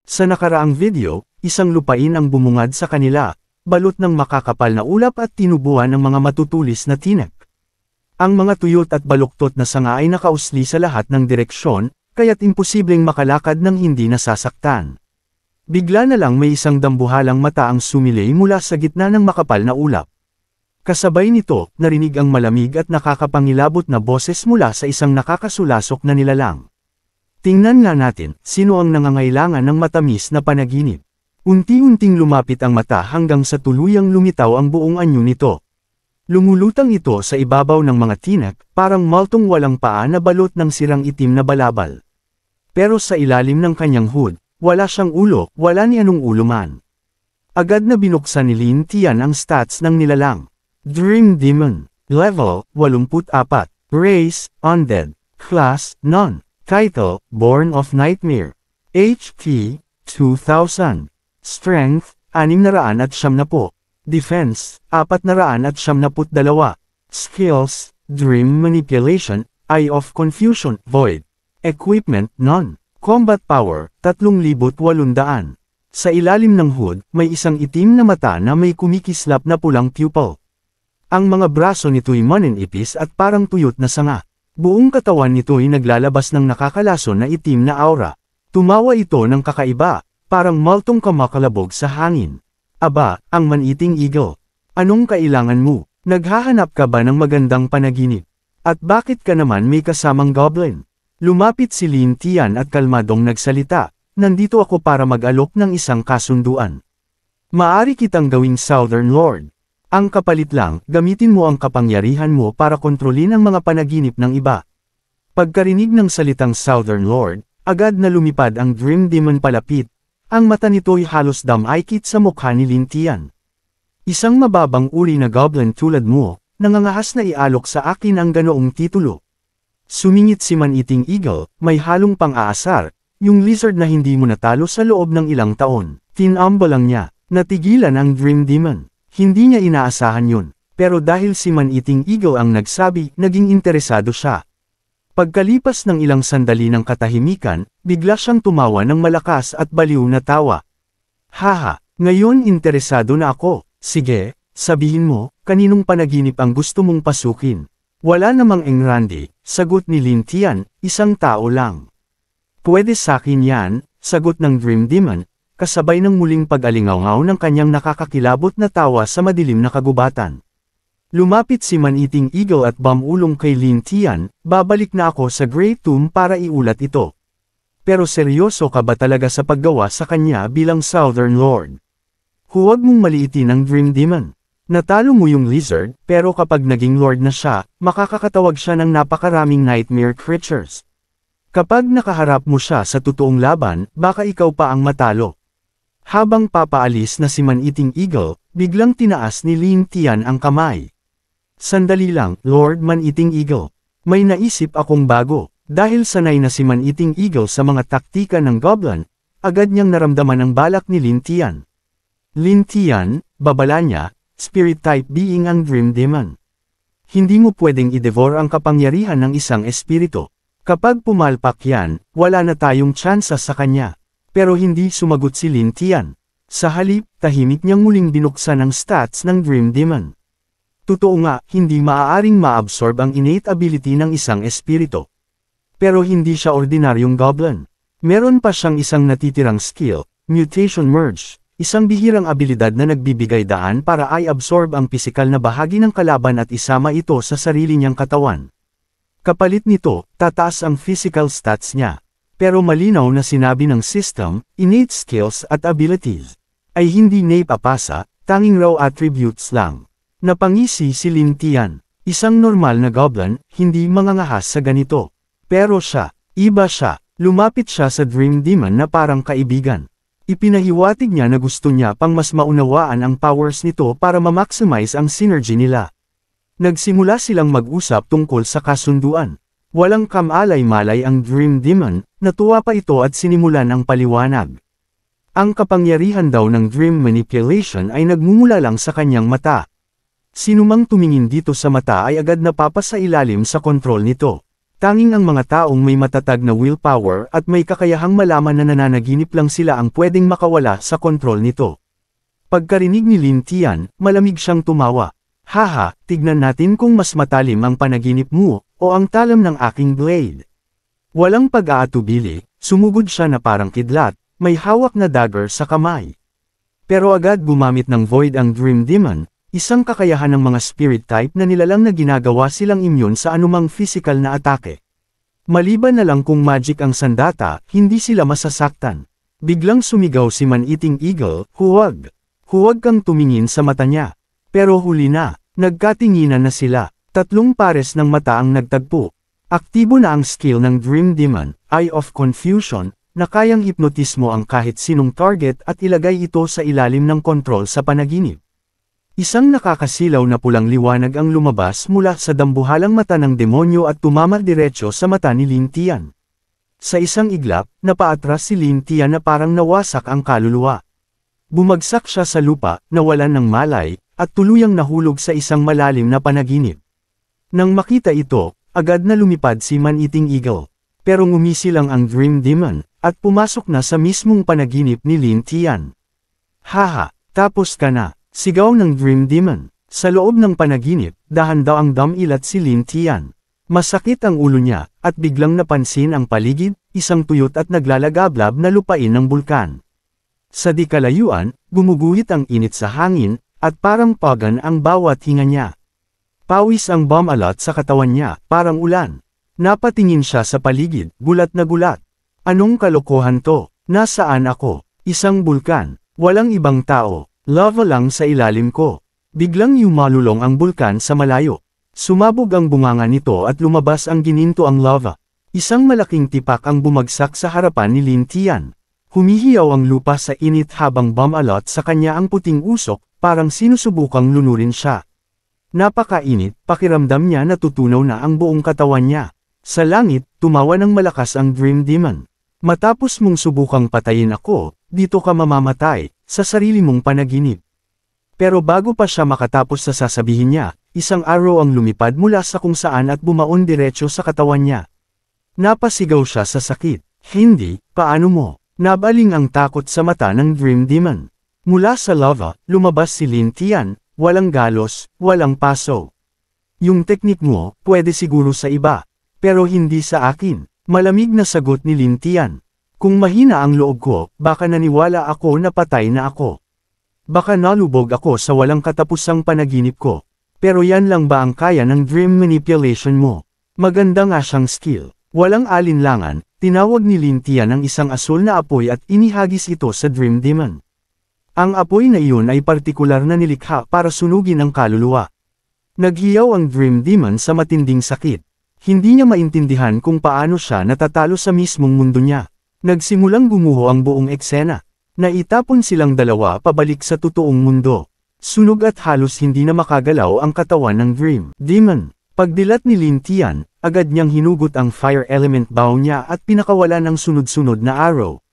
Sa nakaraang video, isang lupain ang bumungad sa kanila, balot ng makakapal na ulap at tinubuan ng mga matutulis na tinek. Ang mga tuyot at baluktot na sanga ay nakausli sa lahat ng direksyon, kaya't imposibleng makalakad ng hindi nasasaktan. Bigla na lang may isang dambuhalang mata ang sumilay mula sa gitna ng makapal na ulap. Kasabay nito, narinig ang malamig at nakakapangilabot na boses mula sa isang nakakasulasok na nilalang. Tingnan nga natin, sino ang nangangailangan ng matamis na panaginip. Unti-unting lumapit ang mata hanggang sa tuluyang lumitaw ang buong anyo nito. Lumulutang ito sa ibabaw ng mga tinek, parang maltong walang paa na balot ng sirang itim na balabal. Pero sa ilalim ng kanyang hood, wala siyang ulo, wala ni anong ulo man. Agad na binuksan ni Lin Tian ang stats ng nilalang. Dream Demon. Level, 84. Race, Undead. Class, None. Title, Born of Nightmare. HP, 2,000. Strength, 670. Defense, 472. Skills, Dream Manipulation, Eye of Confusion, Void. Equipment, None. Combat Power, 3,800. Sa ilalim ng hood, may isang itim na mata na may kumikislap na pulang pupil. Ang mga braso nito'y maninipis at parang tuyot na sanga. Buong katawan nito'y naglalabas ng nakakalason na itim na aura. Tumawa ito ng kakaiba, parang maltong kamakalabog sa hangin. Aba, ang man-eating eagle. Anong kailangan mo? Naghahanap ka ba ng magandang panaginip? At bakit ka naman may kasamang goblin? Lumapit si Lin Tian at kalmadong nagsalita, nandito ako para mag-alok ng isang kasunduan. Maari kitang gawing Southern Lord. Ang kapalit lang, gamitin mo ang kapangyarihan mo para kontrolin ang mga panaginip ng iba. Pagkarinig ng salitang Southern Lord, agad na lumipad ang Dream Demon palapit. Ang mata nito'y halos damaykit sa mukha ni Lin Tian. Isang mababang uri na goblin tulad mo, nangangahas na ialok sa akin ang ganoong titulo. Sumingit si Man-eating Eagle, may halong pang-aasar, yung lizard na hindi mo natalo sa loob ng ilang taon. Tinamba lang niya, natigilan ang Dream Demon. Hindi niya inaasahan yun, pero dahil si Man-eating Eagle ang nagsabi, naging interesado siya. Pagkalipas ng ilang sandali ng katahimikan, bigla siyang tumawa ng malakas at baliw na tawa. Haha, ngayon interesado na ako. Sige, sabihin mo, kaninong panaginip ang gusto mong pasukin? Wala namang engrande, sagot ni Lin Tian, isang tao lang. Pwede sakin yan, sagot ng Dream Demon, kasabay ng muling pag-alingaw ng kanyang nakakakilabot na tawa sa madilim na kagubatan. Lumapit si Man-eating Eagle at bumulong kay Lin Tian, babalik na ako sa Great Tomb para iulat ito. Pero seryoso ka ba talaga sa paggawa sa kanya bilang Southern Lord? Huwag mong maliitin ang Dream Demon. Natalo mo yung lizard, pero kapag naging Lord na siya, makakakatawag siya ng napakaraming nightmare creatures. Kapag nakaharap mo siya sa totoong laban, baka ikaw pa ang matalo. Habang papaalis na si Man-eating Eagle, biglang tinaas ni Lin Tian ang kamay. Sandali lang, Lord Man-eating Eagle. May naisip akong bago. Dahil sanay na si Man-eating Eagle sa mga taktika ng goblin, agad niyang naramdaman ang balak ni Lin Tian. Lin Tian, babala niya, spirit type being ang Dream Demon. Hindi mo pwedeng i-devour ang kapangyarihan ng isang espiritu. Kapag pumalpak yan, wala na tayong tsansa sa kanya. Pero hindi sumagot si Lin Tian. Sa halip, tahimik niyang muling binuksan ang stats ng Dream Demon. Totoo nga, hindi maaaring ma-absorb ang innate ability ng isang espiritu. Pero hindi siya ordinaryong goblin. Meron pa siyang isang natitirang skill, Mutation Merge, isang bihirang abilidad na nagbibigay daan para i-absorb ang pisikal na bahagi ng kalaban at isama ito sa sarili niyang katawan. Kapalit nito, tataas ang physical stats niya. Pero malinaw na sinabi ng system, innate skills at abilities ay hindi naipapasa, tanging raw attributes lang. Napangisi si Lin Tian, isang normal na goblin, hindi mangangahas sa ganito. Pero siya, iba siya, lumapit siya sa Dream Demon na parang kaibigan. Ipinahiwatig niya na gusto niya pang mas maunawaan ang powers nito para ma-maximize ang synergy nila. Nagsimula silang mag-usap tungkol sa kasunduan. Walang kamalay-malay ang Dream Demon, natuwa pa ito at sinimulan ang paliwanag. Ang kapangyarihan daw ng dream manipulation ay nagmumula lang sa kanyang mata. Sinumang tumingin dito sa mata ay agad napapasailalim sa kontrol nito. Tanging ang mga taong may matatag na willpower at may kakayahang malaman na nananaginip lang sila ang pwedeng makawala sa kontrol nito. Pagkarinig ni Lin Tian, malamig siyang tumawa. Haha, tignan natin kung mas matalim ang panaginip mo, o ang talam ng aking blade. Walang pag-aatubili, sumugod siya na parang kidlat, may hawak na dagger sa kamay. Pero agad gumamit ng Void ang Dream Demon, isang kakayahan ng mga spirit type na nilalang na ginagawa silang immune sa anumang physical na atake. Maliban na lang kung magic ang sandata, hindi sila masasaktan. Biglang sumigaw si Man-Eating Eagle, huwag. Huwag kang tumingin sa mata niya. Pero huli na, nagkatinginan na sila. 3 pares ng mata ang nagtagpo. Aktibo na ang skill ng Dream Demon, Eye of Confusion, na kayang hipnotismo ang kahit sinong target at ilagay ito sa ilalim ng kontrol sa panaginip. Isang nakakasilaw na pulang liwanag ang lumabas mula sa dambuhalang mata ng demonyo at tumama diretso sa mata ni Lin Tian. Sa isang iglap, napaatras si Lin Tian na parang nawasak ang kaluluwa. Bumagsak siya sa lupa, nawalan ng malay, at tuluyang nahulog sa isang malalim na panaginip. Nang makita ito, agad na lumipad si Man-Eating Eagle. Pero ngumisi lang ang Dream Demon, at pumasok na sa mismong panaginip ni Lin Tian. Haha, tapos ka na, sigaw ng Dream Demon. Sa loob ng panaginip, dahan-daw ang damilat si Lin Tian. Masakit ang ulo niya, at biglang napansin ang paligid, isang tuyot at naglalagablab na lupain ng bulkan. Sa di kalayuan, gumuguhit ang init sa hangin, at parang pagan ang bawat hinga niya. Pawis ang bumalot sa katawan niya, parang ulan. Napatingin siya sa paligid, gulat na gulat. Anong kalokohan to? Nasaan ako? Isang bulkan. Walang ibang tao. Lava lang sa ilalim ko. Biglang yumalulong ang bulkan sa malayo. Sumabog ang bunganga nito at lumabas ang gininto ang lava. Isang malaking tipak ang bumagsak sa harapan ni Lin Tian. Humihiyaw ang lupa sa init habang bumalot sa kanya ang puting usok, parang sinusubukang lunurin siya. Napakainit, pakiramdam niya na tutunaw na ang buong katawan niya. Sa langit, tumawa ng malakas ang Dream Demon. Matapos mong subukang patayin ako, dito ka mamamatay, sa sarili mong panaginip. Pero bago pa siya makatapos sa sasabihin niya, isang arrow ang lumipad mula sa kung saan at bumaon diretso sa katawan niya. Napasigaw siya sa sakit. Hindi, paano mo? Nabaling ang takot sa mata ng Dream Demon. Mula sa lava, lumabas si Lin Tian, walang galos, walang paso. Yung teknik mo, pwede siguro sa iba. Pero hindi sa akin, malamig na sagot ni Lin Tian. Kung mahina ang loob ko, baka naniwala ako na patay na ako. Baka nalubog ako sa walang katapusang panaginip ko. Pero yan lang ba ang kaya ng dream manipulation mo? Maganda nga siyang skill. Walang alinlangan, tinawag ni Lin Tian ang isang asul na apoy at inihagis ito sa Dream Demon. Ang apoy na iyon ay partikular na nilikha para sunugin ang kaluluwa. Naghiyaw ang Dream Demon sa matinding sakit. Hindi niya maintindihan kung paano siya natatalo sa mismong mundo niya. Nagsimulang gumuho ang buong eksena. Naitapon silang dalawa pabalik sa totoong mundo. Sunog at halos hindi na makagalaw ang katawan ng Dream Demon. Pagdilat ni Lin Tian, agad niyang hinugot ang fire element bow niya at pinakawala ng sunod-sunod na arrow.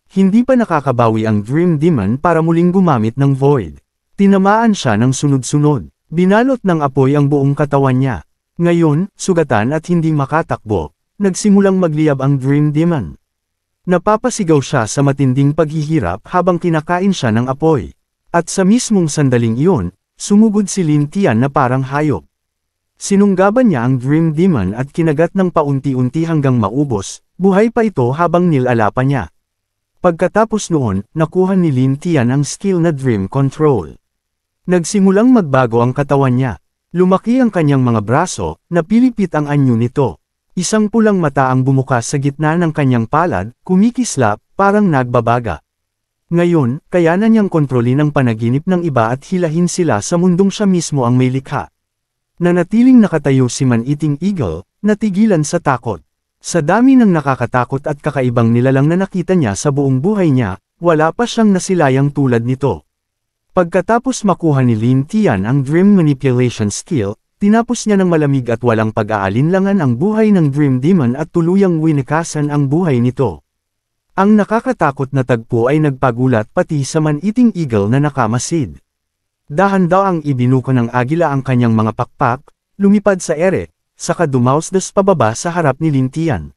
Hindi pa nakakabawi ang Dream Demon para muling gumamit ng Void. Tinamaan siya ng sunod-sunod. Binalot ng apoy ang buong katawan niya. Ngayon, sugatan at hindi makatakbo, nagsimulang magliyab ang Dream Demon. Napapasigaw siya sa matinding paghihirap habang kinakain siya ng apoy. At sa mismong sandaling iyon, sumugod si Lin Tian na parang hayop. Sinunggaban niya ang Dream Demon at kinagat ng paunti-unti hanggang maubos, buhay pa ito habang nilala pa niya. Pagkatapos noon, nakuha ni Lin Tian ang skill na Dream Control. Nagsimulang magbago ang katawan niya. Lumaki ang kanyang mga braso, napilipit ang anyo nito. Isang pulang mata ang bumukas sa gitna ng kanyang palad, kumikislap, parang nagbabaga. Ngayon, kaya na niyang kontrolin ang panaginip ng iba at hilahin sila sa mundong siya mismo ang may likha. Nanatiling nakatayo si Man-Eating Eagle, natigilan sa takot. Sa dami ng nakakatakot at kakaibang nilalang na nakita niya sa buong buhay niya, wala pa siyang nasilayang tulad nito. Pagkatapos makuha ni Lin Tian ang Dream Manipulation skill, tinapos niya ng malamig at walang pag-aalinlangan ang buhay ng Dream Demon at tuluyang winakasan ang buhay nito. Ang nakakatakot na tagpo ay nagpagulat pati sa Man-Eating Eagle na nakamasid. Dahan-daw ang ibinuko ng agila ang kanyang mga pakpak, lumipad sa ere, saka dumausdas pababa sa harap ni Lin Tian.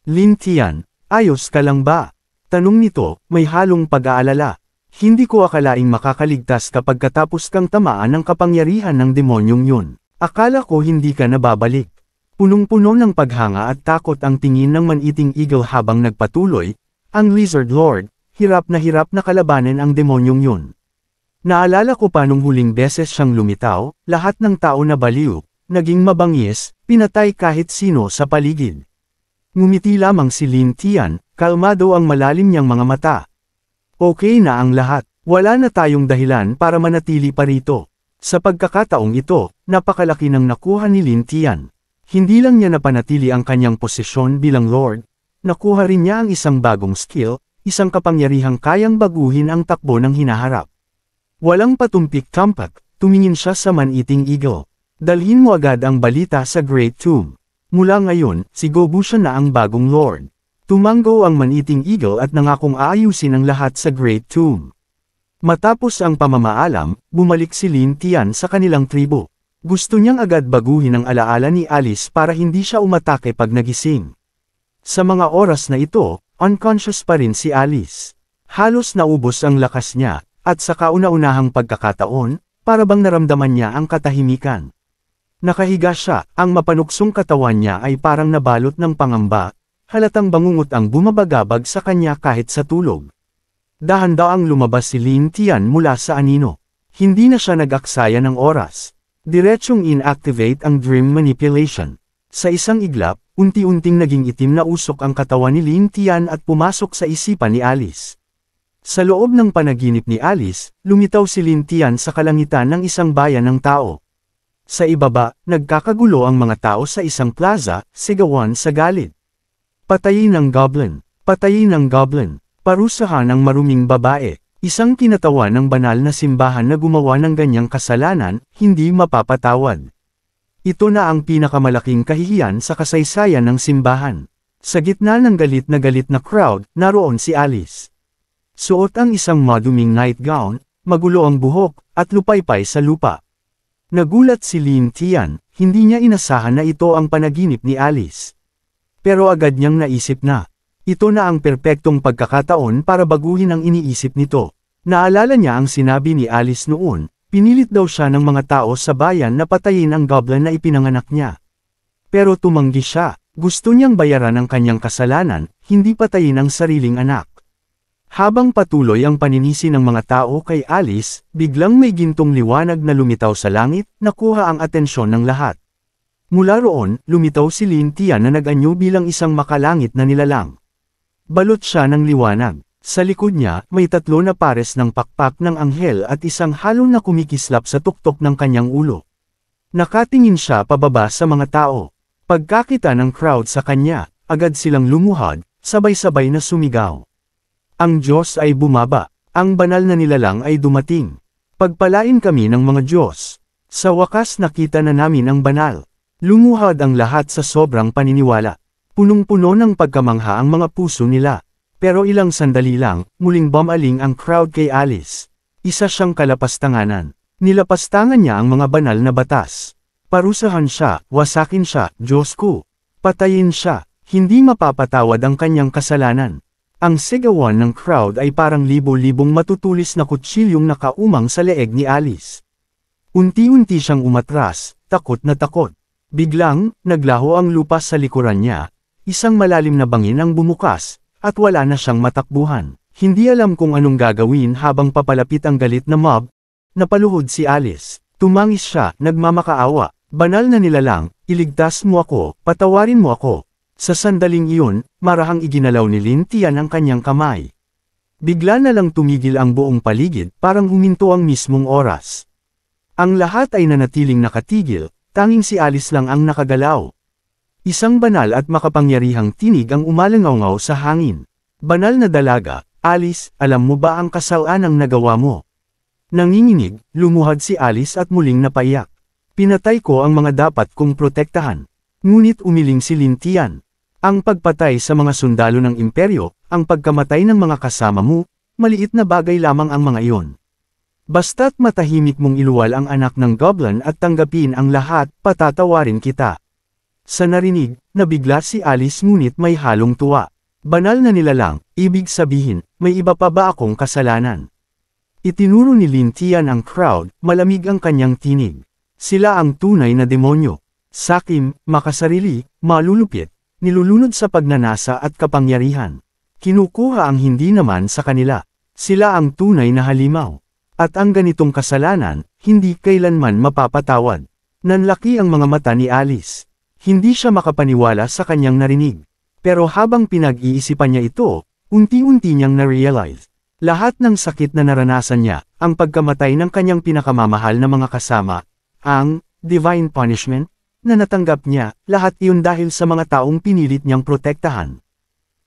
Lin Tian, ayos ka lang ba? Tanong nito, may halong pag-aalala. Hindi ko akalaing makakaligtas kapag katapos kang tamaan ng kapangyarihan ng demonyong yun. Akala ko hindi ka nababalik. Punong-puno ng paghanga at takot ang tingin ng man-eating eagle habang nagpatuloy, ang Lizard Lord, hirap na kalabanin ang demonyong yun. Naalala ko pa nung huling beses siyang lumitaw, lahat ng tao na baliw, naging mabangis, pinatay kahit sino sa paligid. Ngumiti lamang si Lin Tian, kalmado ang malalim niyang mga mata. Okay na ang lahat, wala na tayong dahilan para manatili pa rito. Sa pagkakataong ito, napakalaki ng nakuha ni Lin Tian. Hindi lang niya napanatili ang kanyang posisyon bilang Lord, nakuha rin niya ang isang bagong skill, isang kapangyarihang kayang baguhin ang takbo ng hinaharap. Walang patumpik-tampak, tumingin siya sa man-eating eagle. Dalhin mo agad ang balita sa Great Tomb. Mula ngayon, si Gobushan na ang bagong Lord. Tumango ang man-eating eagle at nangakong aayusin ang lahat sa Great Tomb. Matapos ang pamamaalam, bumalik si Lin Tian sa kanilang tribo. Gusto niyang agad baguhin ang alaala ni Alice para hindi siya umatake pag nagising. Sa mga oras na ito, unconscious pa rin si Alice. Halos naubos ang lakas niya, at sa kauna-unahang pagkakataon, para bang naramdaman niya ang katahimikan. Nakahiga siya, ang mapanuksong katawan niya ay parang nabalot ng pangamba, halatang bangungot ang bumabagabag sa kanya kahit sa tulog. Dahan-daang lumabas si Lin Tian mula sa anino. Hindi na siya nag-aksaya ng oras. Diretsong inactivate ang dream manipulation. Sa isang iglap, unti-unting naging itim na usok ang katawan ni Lin Tian at pumasok sa isipan ni Alice. Sa loob ng panaginip ni Alice, lumitaw si Lin Tian sa kalangitan ng isang bayan ng tao. Sa ibaba, nagkakagulo ang mga tao sa isang plaza, sigawan sa galit. Patayin ng goblin, patayin ng goblin, parusahan ng maruming babae, isang kinatawan ng banal na simbahan na gumawa ng ganyang kasalanan, hindi mapapatawad. Ito na ang pinakamalaking kahihiyan sa kasaysayan ng simbahan. Sa gitna ng galit na crowd, naroon si Alice. Suot ang isang maduming nightgown, magulo ang buhok, at lupaypay sa lupa. Nagulat si Lin Tian, hindi niya inasahan na ito ang panaginip ni Alice. Pero agad niyang naisip na, ito na ang perpektong pagkakataon para baguhin ang iniisip nito. Naalala niya ang sinabi ni Alice noon, pinilit daw siya ng mga tao sa bayan na patayin ang goblin na ipinanganak niya. Pero tumanggi siya, gusto niyang bayaran ang kanyang kasalanan, hindi patayin ang sariling anak. Habang patuloy ang paninisi ng mga tao kay Alice, biglang may gintong liwanag na lumitaw sa langit, nakuha ang atensyon ng lahat. Mula roon, lumitaw si Lin Tian na nag-anyo bilang isang makalangit na nilalang. Balot siya ng liwanag. Sa likod niya, may 3 na pares ng pakpak ng anghel at isang halong na kumikislap sa tuktok ng kanyang ulo. Nakatingin siya pababa sa mga tao. Pagkakita ng crowd sa kanya, agad silang lumuhad, sabay-sabay na sumigaw. Ang Diyos ay bumaba, ang banal na nilalang ay dumating. Pagpalain kami ng mga Diyos. Sa wakas nakita na namin ang banal. Lumuhad ang lahat sa sobrang paniniwala. Punong-puno ng pagkamangha ang mga puso nila. Pero ilang sandali lang, muling bumaling ang crowd kay Alice. Isa siyang kalapastanganan. Nilapastangan niya ang mga banal na batas. Parusahan siya, wasakin siya, Diyos ko. Patayin siya, hindi mapapatawad ang kanyang kasalanan. Ang sigawan ng crowd ay parang libo-libong matutulis na kutsilyong nakaumang sa leeg ni Alice. Unti-unti siyang umatras, takot na takot. Biglang, naglaho ang lupa sa likuran niya, isang malalim na bangin ang bumukas, at wala na siyang matakbuhan. Hindi alam kung anong gagawin habang papalapit ang galit na mob, napaluhod si Alice. Tumangis siya, nagmamakaawa, banal na nilalang, iligtas mo ako, patawarin mo ako. Sa sandaling iyon, marahang iginalaw ni Lin Tian ang kanyang kamay. Bigla na lang tumigil ang buong paligid, parang huminto ang mismong oras. Ang lahat ay nanatiling nakatigil, tanging si Alice lang ang nakagalaw. Isang banal at makapangyarihang tinig ang umalangaw sa hangin. Banal na dalaga, Alice, alam mo ba ang kasalanang nagawa mo? Nanginginig, lumuhad si Alice at muling napaiyak. Pinatay ko ang mga dapat kong protektahan. Ngunit umiling si Lin Tian. Ang pagpatay sa mga sundalo ng imperyo, ang pagkamatay ng mga kasama mo, maliit na bagay lamang ang mga iyon. Basta't matahimik mong iluwal ang anak ng goblin at tanggapin ang lahat, patatawarin kita. Sa narinig, nabigla si Alice ngunit may halong tuwa. Banal na nilalang, ibig sabihin, may iba pa ba akong kasalanan? Itinuro ni Lin Tian ang crowd, malamig ang kanyang tinig. Sila ang tunay na demonyo. Sakim, makasarili, malulupit, nilulunod sa pagnanasa at kapangyarihan. Kinukuha ang hindi naman sa kanila. Sila ang tunay na halimaw. At ang ganitong kasalanan, hindi kailanman mapapatawad. Nanlaki ang mga mata ni Alice. Hindi siya makapaniwala sa kanyang narinig. Pero habang pinag-iisipan niya ito, unti-unti niyang na-realize. Lahat ng sakit na naranasan niya, ang pagkamatay ng kanyang pinakamamahal na mga kasama, ang divine punishment, na natanggap niya, lahat iyon dahil sa mga taong pinilit niyang protektahan.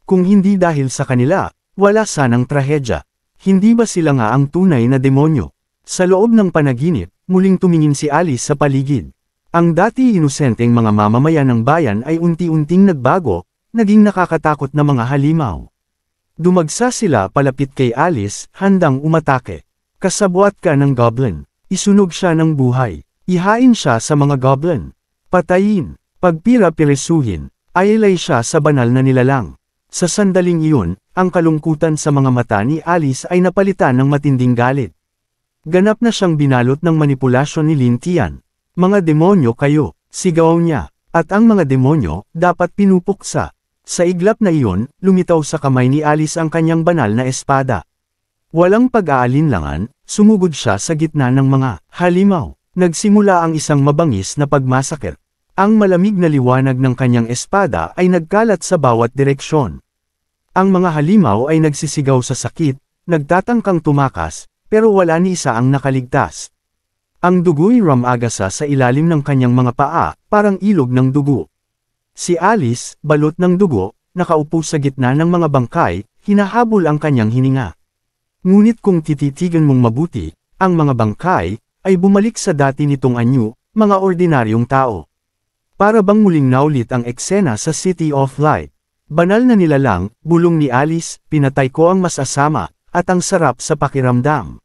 Kung hindi dahil sa kanila, wala sanang trahedya. Hindi ba sila nga ang tunay na demonyo? Sa loob ng panaginip, muling tumingin si Alice sa paligid. Ang dati inosenteng mga mamamayan ng bayan ay unti-unting nagbago, naging nakakatakot na mga halimaw. Dumagsa sila palapit kay Alice, handang umatake. Kasabwat ka ng goblin. Isunog siya ng buhay. Ihain siya sa mga goblin. Patayin. Pagpira-pirisuhin. Ayalay siya sa banal na nilalang. Sa sandaling iyon, ang kalungkutan sa mga mata ni Alice ay napalitan ng matinding galit. Ganap na siyang binalot ng manipulasyon ni Lin Tian. Mga demonyo kayo, sigaw niya. At ang mga demonyo, dapat pinupuksa. Sa iglap na iyon, lumitaw sa kamay ni Alice ang kanyang banal na espada. Walang pag-aalinlangan, sumugod siya sa gitna ng mga halimaw. Nagsimula ang isang mabangis na pagmasakit. Ang malamig na liwanag ng kanyang espada ay nagkalat sa bawat direksyon. Ang mga halimaw ay nagsisigaw sa sakit, nagtatangkang tumakas, pero wala ni isa ang nakaligtas. Ang dugo'y rumagasa sa ilalim ng kanyang mga paa, parang ilog ng dugo. Si Alice, balot ng dugo, nakaupo sa gitna ng mga bangkay, hinahabol ang kanyang hininga. Ngunit kung tititigan mong mabuti, ang mga bangkay, ay bumalik sa dati nitong anyo, mga ordinaryong tao. Para bang muling naulit ang eksena sa City of Light. Banal na nilalang, bulong ni Alice, pinatay ko ang masasama, at ang sarap sa pakiramdam.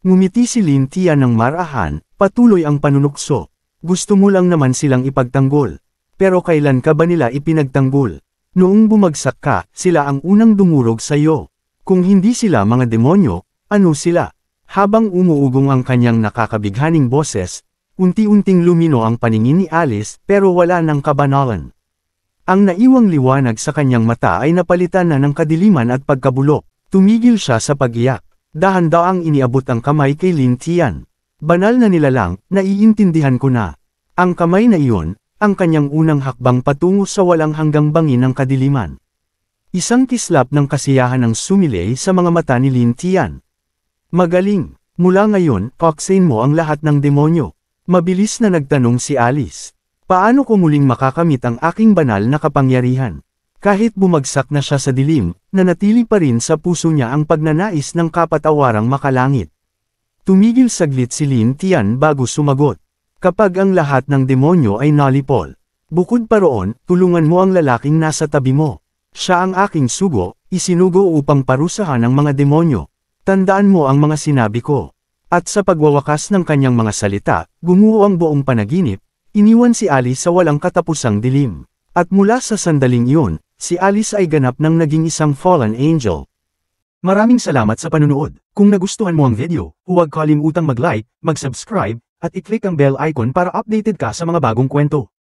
Ngumiti si Lin Tian ng marahan, patuloy ang panunukso. Gusto mo lang naman silang ipagtanggol. Pero kailan ka ba nila ipinagtanggol? Noong bumagsak ka, sila ang unang dumurog sa iyo. Kung hindi sila mga demonyo, ano sila? Habang umuugong ang kanyang nakakabighaning boses, unti-unting lumino ang paningin ni Alice pero wala ng kabanalan. Ang naiwang liwanag sa kanyang mata ay napalitan na ng kadiliman at pagkabulok. Tumigil siya sa pag-iyak. Dahan-daang iniabot ang kamay kay Lin Tian. Banal na nilalang, naiintindihan ko na. Ang kamay na iyon, ang kanyang unang hakbang patungo sa walang hanggang bangin ng kadiliman. Isang kislap ng kasiyahan ang sumilay sa mga mata ni Lin Tian. Magaling, mula ngayon, koksain mo ang lahat ng demonyo. Mabilis na nagtanong si Alice. Paano ko muling makakamit ang aking banal na kapangyarihan? Kahit bumagsak na siya sa dilim, nanatili pa rin sa puso niya ang pagnanais ng kapatawarang makalangit. Tumigil saglit si Lin Tian bago sumagot. Kapag ang lahat ng demonyo ay nalipol. Bukod pa roon, tulungan mo ang lalaking nasa tabi mo. Siya ang aking sugo, isinugo upang parusahan ang mga demonyo. Tandaan mo ang mga sinabi ko. At sa pagwawakas ng kanyang mga salita, gumuho ang buong panaginip, iniwan si Alice sa walang katapusang dilim. At mula sa sandaling iyon, si Alice ay ganap ng naging isang fallen angel. Maraming salamat sa panunood. Kung nagustuhan mo ang video, huwag kalimutang mag-like, mag-subscribe, at i-click ang bell icon para updated ka sa mga bagong kwento.